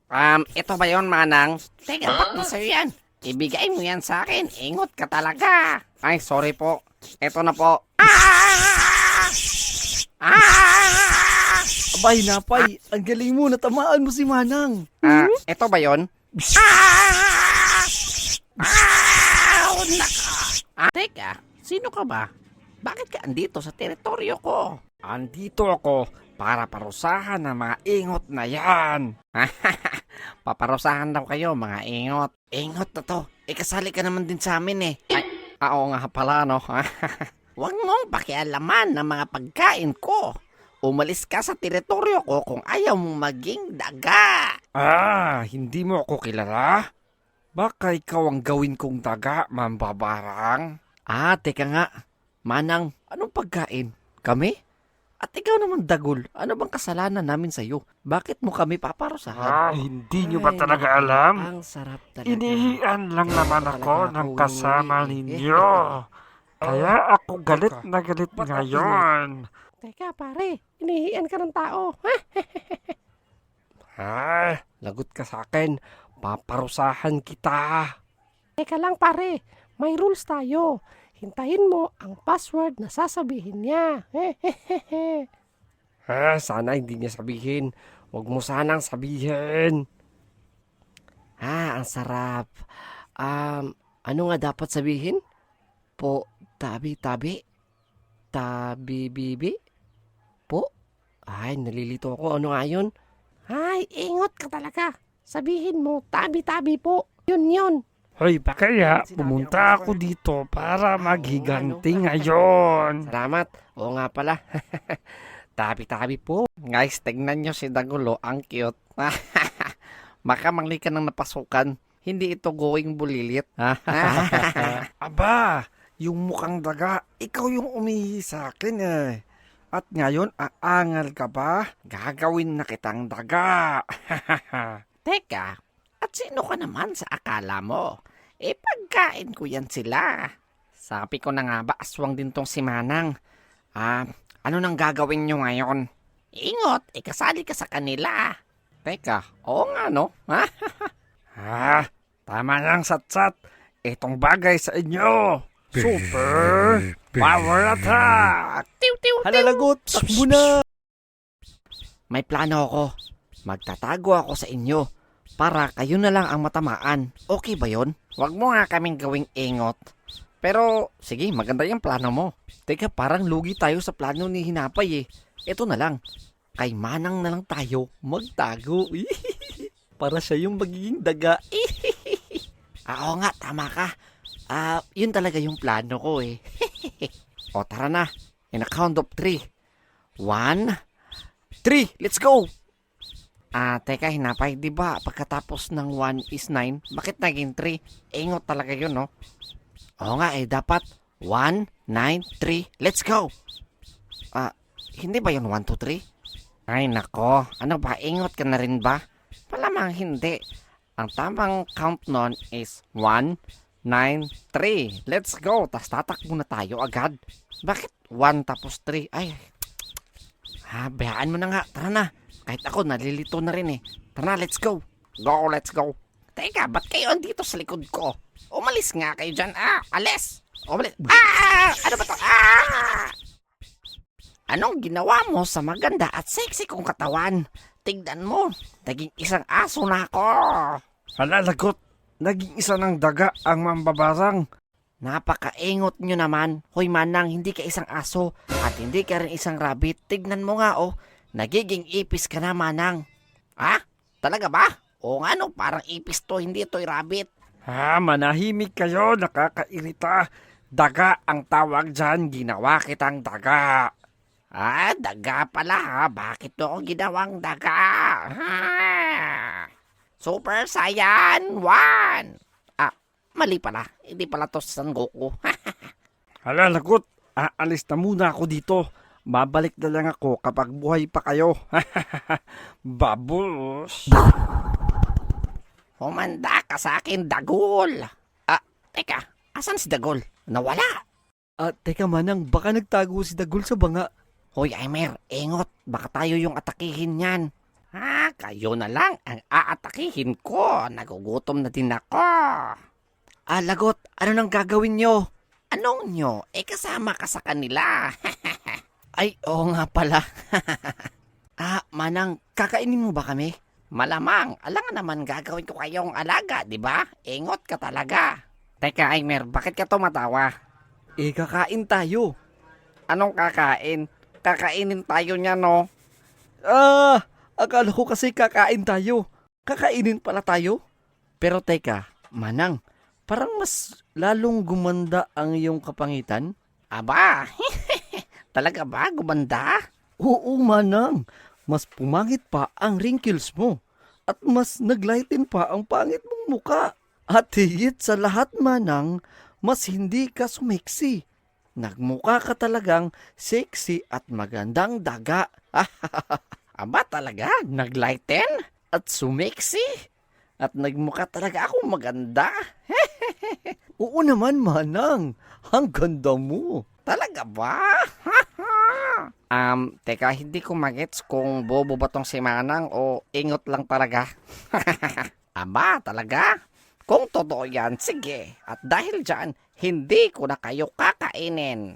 Ito ba yon, Manang? Teka, ba't mo sa'yo yan? Ibigay mo yan sa akin. Ingot ka talaga. Ay, sorry po. Ito na po. Abay, Napay, ang galing mo, natamaan mo si Manang. Ito ba yon? Teka, sino ka ba? Bakit ka andito sa teritoryo ko? Andito ako para parusahan ng mga ingot na yan. Paparusahan daw kayo, mga ingot. Ingot na to. Kasali ka naman din sa amin eh. Ay, oo nga pala, no? Huwag mong pakialaman ng mga pagkain ko. Umalis ka sa teritoryo ko kung ayaw mong maging daga. Hindi mo ako kilala? Baka ikaw ang gawin kong daga, mambabarang? Teka nga. Manang, anong pagkain? Kami? At ikaw naman dagol, ano bang kasalanan namin sa'yo? Bakit mo kami paparusahan? Hindi nyo ba talaga alam? Ang sarap talaga. Inihian lang naman ako ng kasama ninyo. Kaya ako galit na galit ngayon. Teka pare, inihian ka ng tao. Lagot ka sa akin. Paparusahan kita. Teka lang pare, may rules tayo. Hintayin mo ang password na sasabihin niya. Sana hindi niya sabihin. Huwag mo sanang sabihin. Ang sarap. Ano nga dapat sabihin? Tabi-tabi? Tabi-bibi? Po? Ay, nalilito ako. Ano nga yun? Ay, ingot ka talaga. Sabihin mo, tabi-tabi po. Yun. Hoy, kaya pumunta ako dito para maghiganti ngayon. Salamat. Oo nga pala. Tabi-tabi po. Guys, tignan nyo si Dagulo. Ang cute. Makamangli ka ng napasukan. Hindi ito going bulilit. Aba, yung mukhang daga, ikaw yung umihi sa akin eh. At ngayon, aangal ka ba? Gagawin na kitang daga. Teka, at sino ka naman sa akala mo? Pagkain ko yan sila. Sabi ko na nga ba, aswang din tong si Manang. Ano nang gagawin nyo ngayon? Ingot, kasali ka sa kanila. Teka, oo nga no? Tama lang, Satsat. Itong bagay sa inyo. Super Power Attack! Halalagot, takbo na! May plano ako. Magtatago ako sa inyo para kayo na lang ang matamaan. Okay ba yon? Huwag mo nga kaming gawing ingot. Pero, sige, maganda yung plano mo. Teka, parang lugi tayo sa plano ni Hinapay eh. Ito na lang. Kay Manang na lang tayo magtago. Para siya yung magiging daga. Oo nga, tama ka. Yun talaga yung plano ko eh. O tara na. In a count of 3. 1, 3, let's go! Teka Hinapay, di ba pagkatapos ng 1 is 9, bakit naging 3? Ingot talaga yun, no? Oo nga dapat 1, 9, 3, let's go! Hindi ba yun 1, 2, 3? Ay nako, ano ba, ingot ka na rin ba? Palamang hindi. Ang tamang count nun is 1, 9, 3. Let's go! Tas tatakbo na tayo agad. Bakit 1 tapos 3? Ay, bayaan mo na nga. Tara na. Kahit ako, nalilito na rin eh. Tara na, let's go. Go, let's go. Teka, ba't kayo andito sa likod ko? Umalis nga kayo dyan. Alis! Umalis. Ano ba to? Anong ginawa mo sa maganda at sexy kong katawan? Tignan mo, naging isang aso na ako. Halalagot, naging isa ng daga ang mambabarang. Napakaingot nyo naman. Hoy Manang, hindi ka isang aso at hindi ka rin isang rabbit. Tignan mo nga nagiging ipis ka na Manang. Talaga ba? Oo nga no, parang ipis to, hindi ito'y rabbit. Manahimik kayo, nakakairita. Daga ang tawag dyan, ginawa kitang daga. Daga pala Bakit to ako ginawang daga? Super Saiyan 1! Mali pala. Hindi pala to Son Goku. Halalagot, aalis na muna ako dito. Babalik na lang ako kapag buhay pa kayo. Babos! Humanda ka sa akin, Dagol. Teka, asan si Dagol? Nawala. Teka Manang, baka nagtago si Dagol sa banga. Hoy, Aimer, ingot. Baka tayo yung atakihin yan. Kayo na lang ang aatakihin ko. Nagugutom na din ako. Lagot, ano nang gagawin nyo? Anong nyo? Kasama ka sa kanila. Ay, oo nga pala. Manang, kakainin mo ba kami? Malamang, alangan naman gagawin ko kayong alaga, di ba? Ingot ka talaga. Teka, Aimer, bakit ka tumatawa? Kakain tayo. Anong kakain? Kakainin tayo niya, no? Akala ko kasi kakain tayo. Kakainin pala tayo? Pero teka, Manang, parang mas lalong gumanda ang iyong kapangitan. Aba, talaga ba? Gumanda? Oo, Manang. Mas pumangit pa ang wrinkles mo. At mas naglighten pa ang pangit mong muka. At higit sa lahat, Manang, mas hindi ka sumiksi. Nagmuka ka talagang sexy at magandang daga. Aba, talaga? Naglighten? At sumiksi? At nagmukha talaga ako maganda? Oo naman, Manang. Ang ganda mo. Talaga ba? Teka, hindi ko magets kung bobo ba tong si Manang o ingot lang talaga. Aba, talaga? Kung totoo yan, sige. At dahil dyan, hindi ko na kayo kakainin.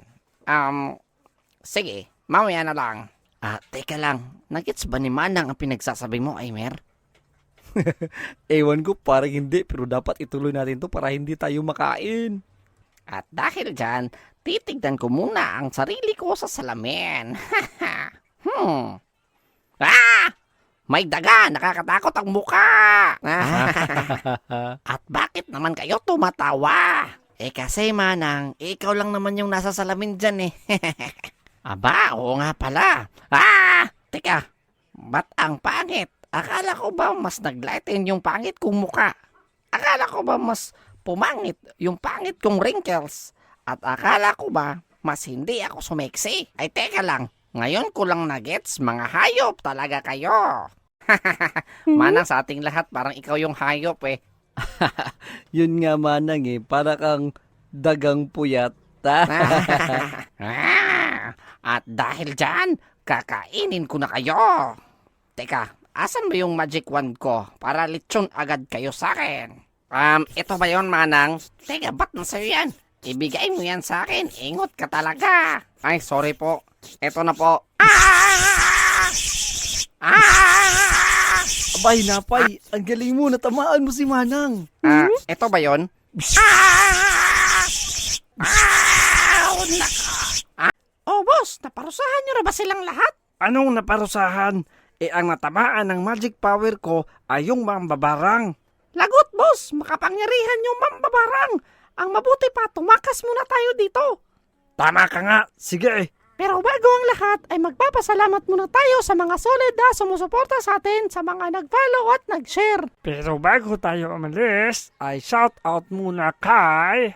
Sige, mamaya na lang. Teka lang, nagets ba ni Manang ang pinagsasabi mo, Aimer? Ewan ko, parang hindi. Pero dapat ituloy natin to para hindi tayo makain. At dahil dyan, titignan ko muna ang sarili ko sa salamin. May daga! Nakakatakot ang muka! At bakit naman kayo tumatawa? Kasi Manang, ikaw lang naman yung nasa salamin dyan eh. Aba, oo nga pala. Teka, ba't ang pangit? Akala ko ba mas naglighten yung pangit kong muka? Akala ko ba mas pumangit yung pangit kong wrinkles? At akala ko ba mas hindi ako sumeksi? Ay teka lang, ngayon ko lang nagets, mga hayop talaga kayo. Manang, sa ating lahat parang ikaw yung hayop eh. Yun nga, Manang para kang dagang puyat. At dahil dyan, kakainin ko na kayo. Teka, asan ba yung magic wand ko para lechon agad kayo sa akin? Ito ba yon, Manang? Teka, ba't nasa'yo yan? Ibigay mo yan sa akin. Ingot ka talaga. Ay, sorry po. Ito na po. Abay, Napay, ang galing mo, natamaan mo si Manang. Ito ba yon? Oh, boss, naparusahan nyo na ba silang lahat? Anong naparusahan? Ang natamaan ng magic power ko ay yung mambabarang. Lagot, boss! Makapangyarihan yung mambabarang! Ang mabuti pa, tumakas muna tayo dito. Tama ka nga, sige. Pero bago ang lahat, ay magpapasalamat muna tayo sa mga solid na sumusuporta sa atin, sa mga nag-follow at nag-share. Pero bago tayo umalis, ay shout out muna kay